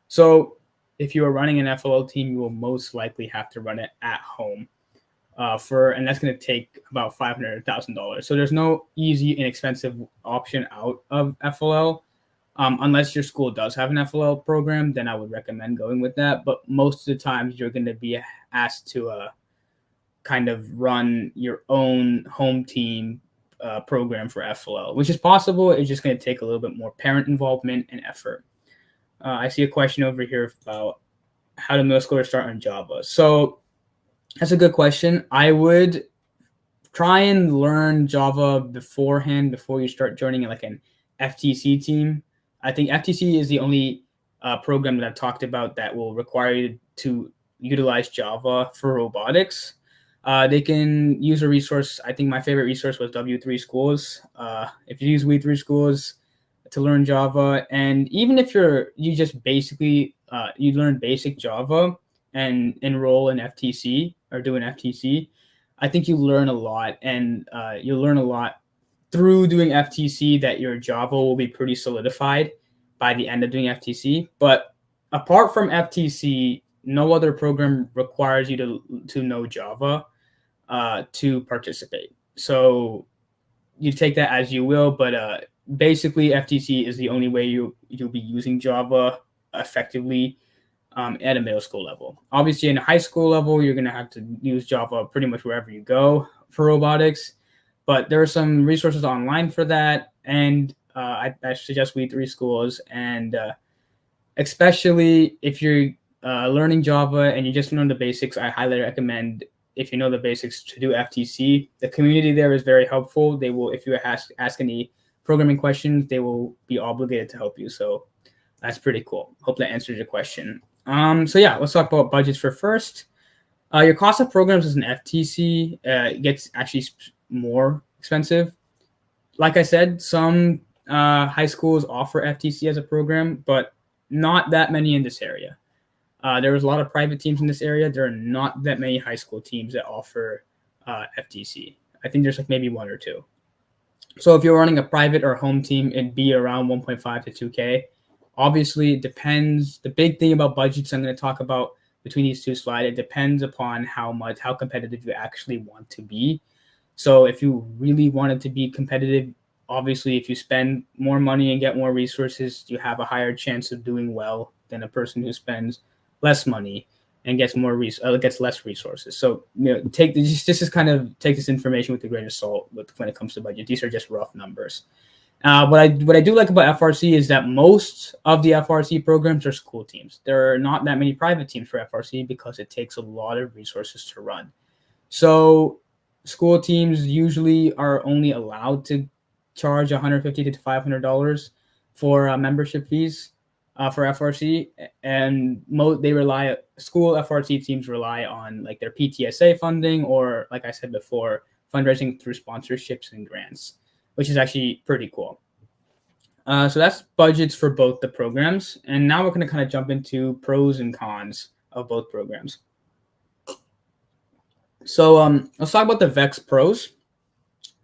So if you are running an FLL team, you will most likely have to run it at home. And that's going to take about $500,000. So there's no easy, inexpensive option out of FLL. Unless your school does have an FLL program, then I would recommend going with that. But most of the times, you're going to be asked to kind of run your own home team program for FLL, which is possible. It's just going to take a little bit more parent involvement and effort. I see a question over here about how do middle schoolers start on Java. So that's a good question. I would try and learn Java beforehand before you start joining like an FTC team. I think FTC is the only program that I've talked about that will require you to utilize Java for robotics. They can use a resource. I think my favorite resource was W3 Schools. If you use W3 Schools to learn Java, and even if you just basically you learn basic Java and enroll in FTC or do an FTC, I think you learn a lot, and you'll learn a lot through doing FTC that your Java will be pretty solidified by the end of doing FTC. But apart from FTC, no other program requires you to know Java to participate. So you take that as you will, but basically FTC is the only way you'll be using Java effectively at a middle school level. Obviously, in a high school level, you're going to have to use Java pretty much wherever you go for robotics. But there are some resources online for that, and I suggest W3 Schools. And especially if you're learning Java and you just learn the basics, I highly recommend, if you know the basics, to do FTC. The community there is very helpful. They will, if you ask any programming questions, they will be obligated to help you. So that's pretty cool. Hope that answers your question. So yeah, let's talk about budgets for FIRST. Your cost of programs as an FTC gets actually more expensive. Like I said, some high schools offer FTC as a program, but not that many in this area. There was a lot of private teams in this area. There are not that many high school teams that offer FTC. I think there's like maybe one or two. So if you're running a private or home team, it'd be around 1.5 to 2K. Obviously, it depends. The big thing about budgets I'm going to talk about between these two slides, it depends upon how competitive you actually want to be. So if you really wanted to be competitive, obviously, if you spend more money and get more resources, you have a higher chance of doing well than a person who spends less money and gets less resources. So take this information with a grain of salt when it comes to budget. These are just rough numbers. What I do like about FRC is that most of the FRC programs are school teams. There are not that many private teams for FRC because it takes a lot of resources to run. So school teams usually are only allowed to charge $150 to $500 for membership fees for FRC, and school FRC teams rely on like their PTSA funding, or like I said before, fundraising through sponsorships and grants, which is actually pretty cool. So that's budgets for both the programs. And now we're going to kind of jump into pros and cons of both programs. So let's talk about the VEX pros.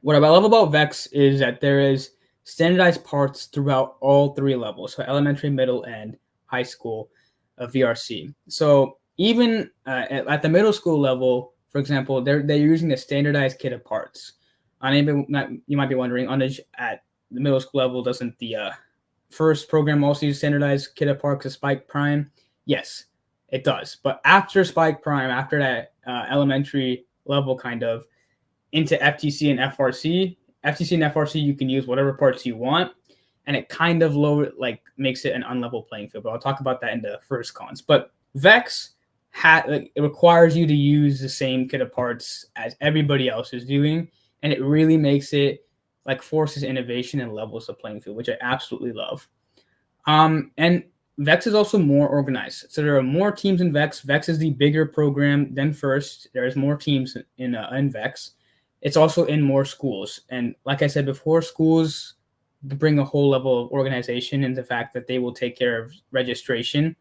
What I love about VEX is that there is standardized parts throughout all three levels, so elementary, middle, and high school VRC. So even at the middle school level, for example, they're using the standardized kit of parts. You might be wondering, at the middle school level, doesn't the FIRST program also use standardized kit of parts of Spike Prime? Yes, it does. But after Spike Prime, after that elementary level kind of, into FTC and FRC, you can use whatever parts you want, and it kind of makes it an unlevel playing field. But I'll talk about that in the first cons. But VEX it requires you to use the same kit of parts as everybody else is doing, and it really makes it forces innovation and levels the playing field, which I absolutely love. And VEX is also more organized. So there are more teams in VEX. VEX is the bigger program than FIRST. There's more teams in VEX. It's also in more schools. And like I said before, schools bring a whole level of organization in the fact that they will take care of registration.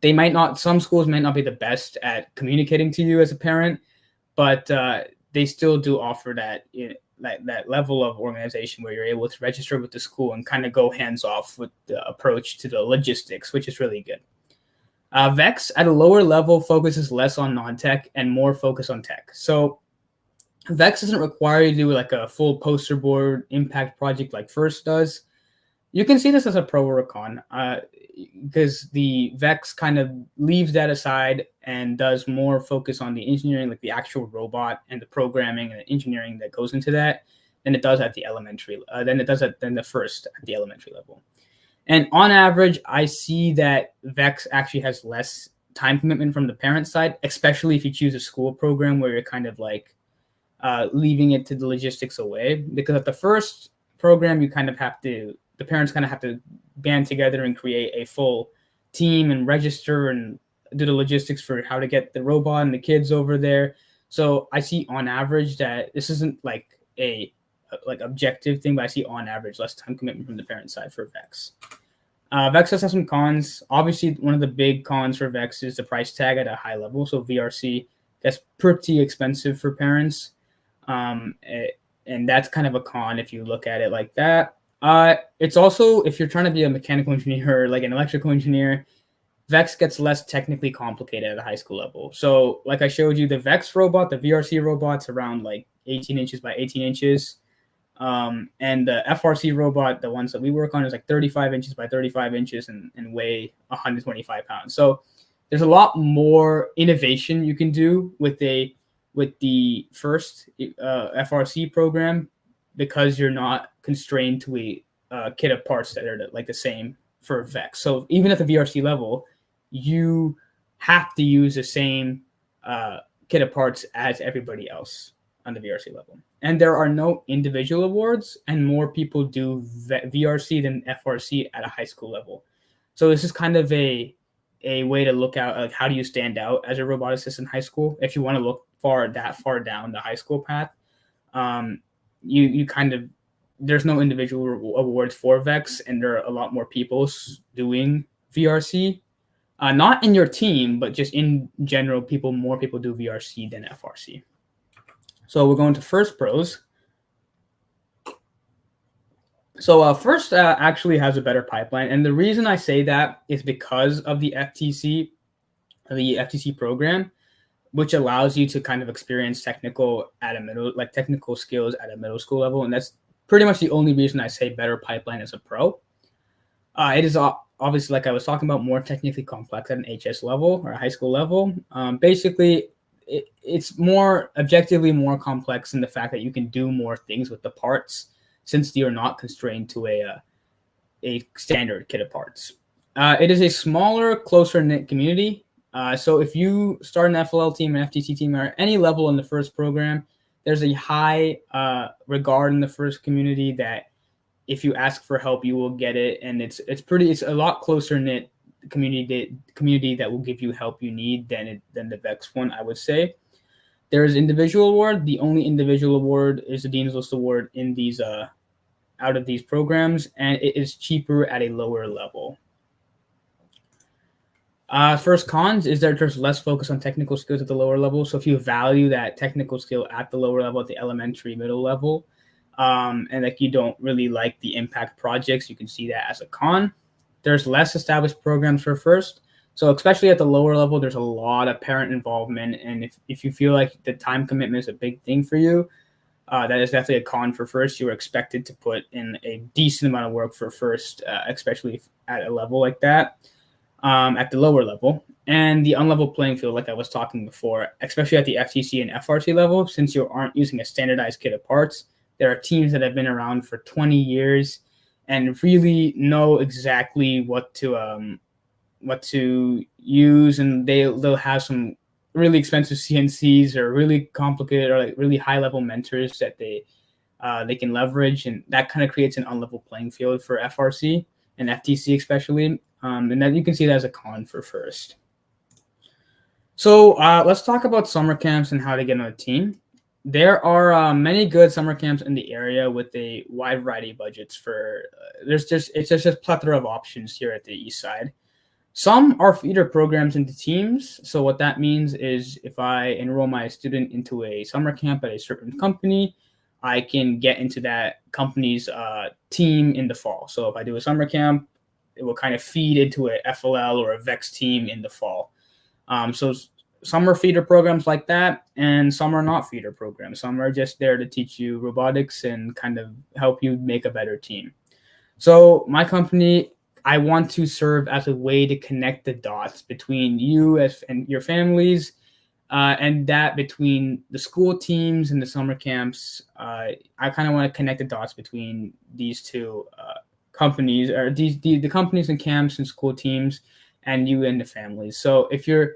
Some schools might not be the best at communicating to you as a parent, but they still do offer that level of organization where you're able to register with the school and kind of go hands off with the approach to the logistics, which is really good. VEX at a lower level focuses less on non-tech and more focus on tech. So VEX doesn't require you to do like a full poster board impact project like FIRST does. You can see this as a pro or a con, because the VEX kind of leaves that aside and does more focus on the engineering, like the actual robot and the programming and the engineering that goes into that, than it does at the elementary, than the FIRST at the elementary level. And on average, I see that VEX actually has less time commitment from the parent side, especially if you choose a school program where you're kind of like leaving it to the logistics away. Because at the FIRST program, you kind of have to, the parents kind of have to band together and create a full team and register and do the logistics for how to get the robot and the kids over there. So I see on average that this isn't like a like objective thing, but I see on average less time commitment from the parent side for VEX. VEX has some cons. Obviously, one of the big cons for VEX is the price tag at a high level. So VRC, that's pretty expensive for parents. And that's kind of a con if you look at it like that. It's also, if you're trying to be a mechanical engineer or like an electrical engineer, VEX gets less technically complicated at a high school level. So like I showed you, the VEX robot, the VRC robot's around like 18 inches by 18 inches. And the FRC robot, the ones that we work on, is like 35 inches by 35 inches and weigh 125 pounds. So there's a lot more innovation you can do with the FIRST FRC program, because you're not constrained to a kit of parts that are like the same for VEX. So even at the VRC level, you have to use the same kit of parts as everybody else on the VRC level. And there are no individual awards, and more people do VRC than FRC at a high school level. So this is kind of a way to look at like how do you stand out as a roboticist in high school. If you want to look far down the high school path, you kind of, there's no individual awards for VEX, and there are a lot more people doing VRC. Not in your team, but just in general, more people do VRC than FRC. So we're going to FIRST pros. So FIRST actually has a better pipeline, and the reason I say that is because of the FTC program, which allows you to kind of experience technical skills at a middle school level, and that's pretty much the only reason I say better pipeline as a pro. It is obviously, like I was talking about, more technically complex at an HS level or a high school level. Basically, it's more objectively more complex in the fact that you can do more things with the parts, since you're not constrained to a standard kit of parts. It is a smaller, closer knit community. So if you start an FLL team, an FTC team, or any level in the FIRST program, there's a high regard in the FIRST community that if you ask for help, you will get it, and it's a lot closer knit community that will give you help you need than the VEX one, I would say. There is individual award. The only individual award is the Dean's List Award in these out of these programs, and it is cheaper at a lower level. First cons is that there's less focus on technical skills at the lower level. So if you value that technical skill at the lower level, at the elementary, middle level, and like you don't really like the impact projects, you can see that as a con. There's less established programs for FIRST. So especially at the lower level, there's a lot of parent involvement. And if you feel like the time commitment is a big thing for you, that is definitely a con for FIRST. You're expected to put in a decent amount of work for FIRST, especially at a level like that, at the lower level. And the unlevel playing field, like I was talking before, especially at the FTC and FRC level, since you aren't using a standardized kit of parts, there are teams that have been around for 20 years and really know exactly what to use, and they'll have some really expensive CNCs or really complicated or like really high level mentors that they can leverage, and that kind of creates an unlevel playing field for FRC and FTC especially, and that you can see that as a con for FIRST. So let's talk about summer camps and how to get on a team. There are many good summer camps in the area with a wide variety of budgets. It's just a plethora of options here at the Eastside. Some are feeder programs into teams. So what that means is if I enroll my student into a summer camp at a certain company, I can get into that company's team in the fall. So if I do a summer camp, it will kind of feed into a FLL or a VEX team in the fall. So some are feeder programs like that, and some are not feeder programs. Some are just there to teach you robotics and kind of help you make a better team. So my company, I want to serve as a way to connect the dots between you and your families, and that between the school teams and the summer camps. I kind of want to connect the dots between these two companies, or the companies and camps and school teams, and you and the families. So if you're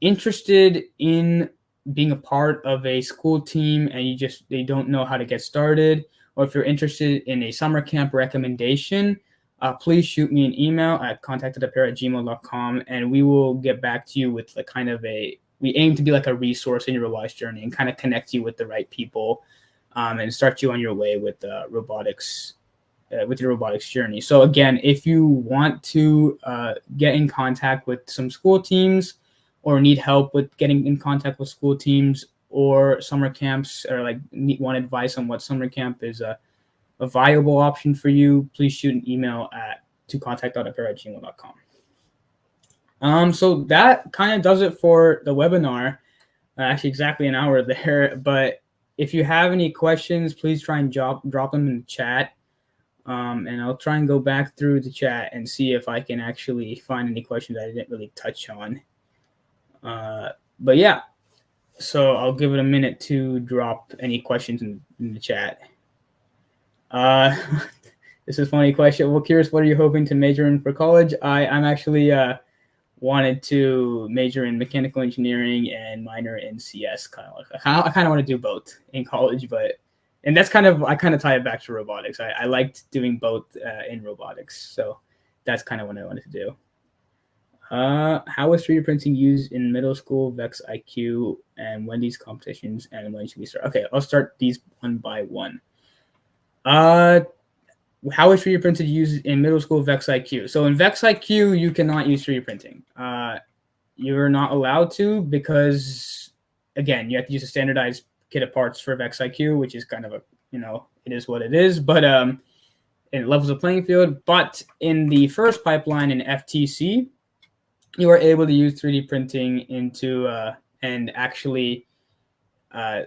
interested in being a part of a school team and they don't know how to get started, or if you're interested in a summer camp recommendation, please shoot me an email at contactedappair@gmail.com, and we will get back to you with we aim to be like a resource in your robotics journey and kind of connect you with the right people, and start you on your way with robotics, with your robotics journey. So again, if you want to get in contact with some school teams, or need help with getting in contact with school teams or summer camps, or want advice on what summer camp is a viable option for you, please shoot an email to contact.appair@gmail.com. So that kind of does it for the webinar. Actually, exactly an hour there. But if you have any questions, please try and drop them in the chat. And I'll try and go back through the chat and see if I can actually find any questions I didn't really touch on. But yeah, so I'll give it a minute to drop any questions in the chat. This is a funny question. Well, curious, what are you hoping to major in for college? I'm actually wanted to major in mechanical engineering and minor in CS. I kind of want to do both in college, and that's I kind of tie it back to robotics. I liked doing both in robotics, so that's kind of what I wanted to do. How is 3D printing used in middle school, VEX IQ, and when these competitions, and when should we start? Okay, I'll start these one by one. How is 3D printing used in middle school VEX IQ? So in VEX IQ, you cannot use 3D printing. You're not allowed to, because, again, you have to use a standardized kit of parts for VEX IQ, which is kind of it is what it is, but it levels the playing field. But in the first pipeline in FTC, you are able to use 3D printing into and actually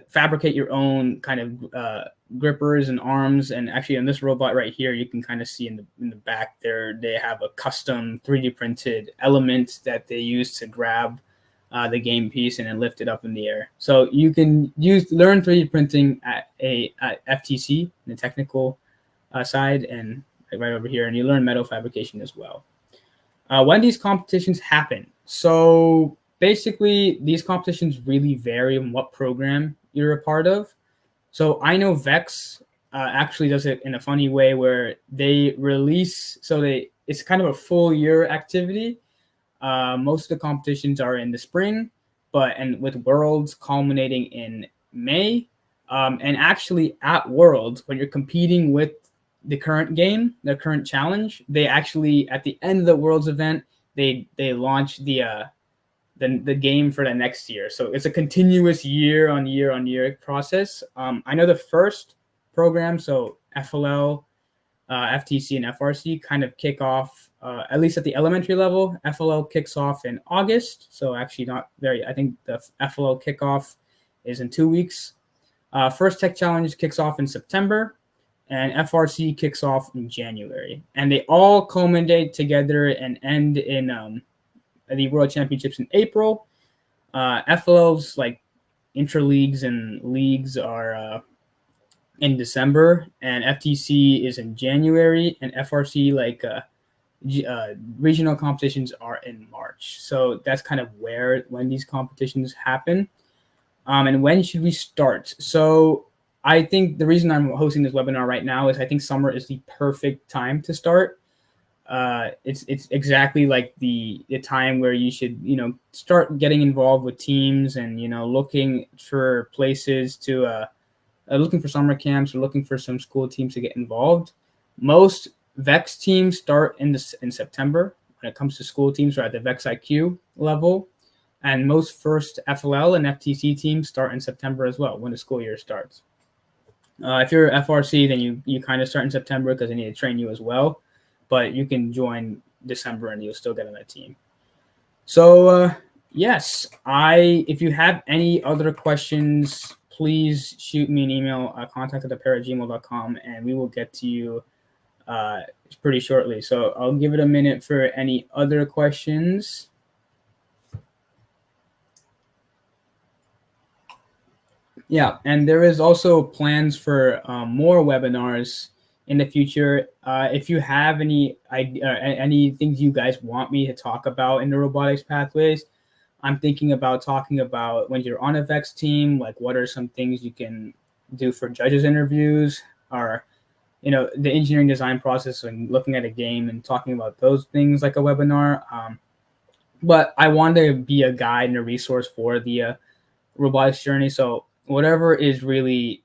fabricate your own kind of grippers and arms. And actually, on this robot right here, you can kind of see in the back there, they have a custom 3D printed element that they use to grab the game piece and then lift it up in the air. So you can learn 3D printing at FTC, the technical side, and right over here, and you learn metal fabrication as well. When these competitions happen. So basically, these competitions really vary on what program you're a part of. So I know VEX actually does it in a funny way where they release, it's kind of a full year activity. Most of the competitions are in the spring, and with Worlds culminating in May. And actually at Worlds, when you're competing with the current game, the current challenge, they actually, at the end of the Worlds event, they launch the game for the next year. So it's a continuous year on year process. I know the first program, so FLL, FTC, and FRC kind of kick off, at least at the elementary level. FLL kicks off in August. So actually I think the FLL kickoff is in 2 weeks. First Tech Challenge kicks off in September, and FRC kicks off in January. And they all culminate together and end in the World Championships in April. FLL's interleagues and leagues are in December, and FTC is in January, and FRC regional competitions are in March. So that's kind of when these competitions happen. And when should we start? So I think the reason I'm hosting this webinar right now is I think summer is the perfect time to start. It's exactly like the time where you should, start getting involved with teams and, looking for places to, looking for summer camps or looking for some school teams to get involved. Most VEX teams start in September when it comes to school teams or at the VEX IQ level. And most first FLL and FTC teams start in September as well, when the school year starts. If you're FRC, then you kind of start in September because they need to train you as well. But you can join December, and you'll still get on that team. So yes, if you have any other questions, please shoot me an email, contact@thepair@gmail.com, and we will get to you pretty shortly. So I'll give it a minute for any other questions. Yeah, and there is also plans for more webinars in the future. If you have any things you guys want me to talk about in the robotics pathways, I'm thinking about talking about when you're on a VEX team, like what are some things you can do for judges interviews, or the engineering design process and looking at a game and talking about those things like a webinar. But I want to be a guide and a resource for the robotics journey. So whatever is really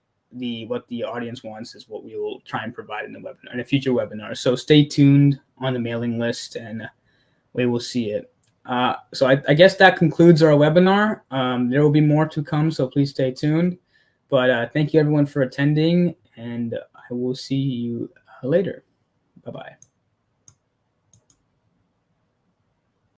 what the audience wants is what we will try and provide in the webinar, in a future webinar. So stay tuned on the mailing list, and we will see it. So I guess that concludes our webinar. There will be more to come, so please stay tuned. But thank you everyone for attending, and I will see you later. Bye-bye.